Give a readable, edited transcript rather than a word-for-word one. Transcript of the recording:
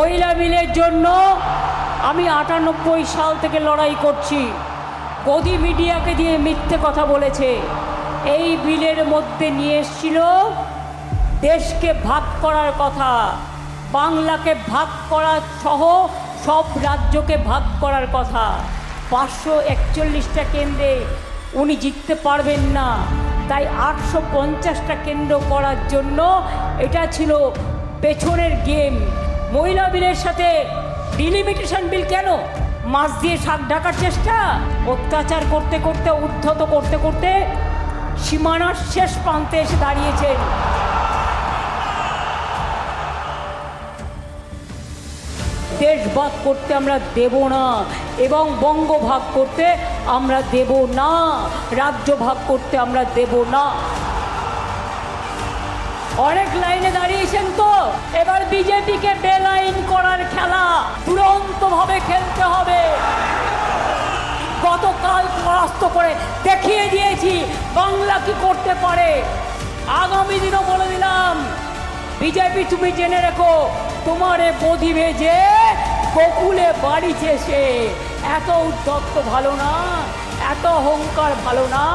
মহিলা বিলের জন্য আমি 98 সাল থেকে লড়াই করছি। গদি মিডিয়াকে দিয়ে মিথ্যে কথা বলেছে। এই বিলের মধ্যে নিয়ে এসেছিল দেশকে ভাগ করার কথা, বাংলাকে ভাগ করা সহ সব রাজ্যকে ভাগ করার কথা। 541টা কেন্দ্রে উনি জিততে পারবেন না, তাই 850টা কেন্দ্র করার জন্য এটা ছিল পেছনের গেম। মহিলা বিলের সাথে ডিলিমিটেশন বিল কেন? মাছ দিয়ে শাক ঢাকার চেষ্টা, অত্যাচার করতে করতে, উদ্ধত করতে করতে সীমানার শেষ প্রান্তে এসে দাঁড়িয়েছেন। দেশ ভাগ করতে আমরা দেব না, এবং বঙ্গ ভাগ করতে আমরা দেব না, রাজ্য ভাগ করতে আমরা দেব না। অনেক লাইনে দাঁড়িয়েছেন তো, এবার বিজেপিকে বেলাইন করার খেলা দুরন্তভাবে খেলতে হবে। গতকাল পরাস্ত করে দেখিয়ে দিয়েছি বাংলা কি করতে পারে। আগামী দিনও বলে দিলাম, বিজেপি তুমি জেনে রেখো, তোমারে বধি ভেজে গোকুলে বাড়িছে সে। এত উদ্ধত্ত ভালো না, এত অহংকার ভালো না।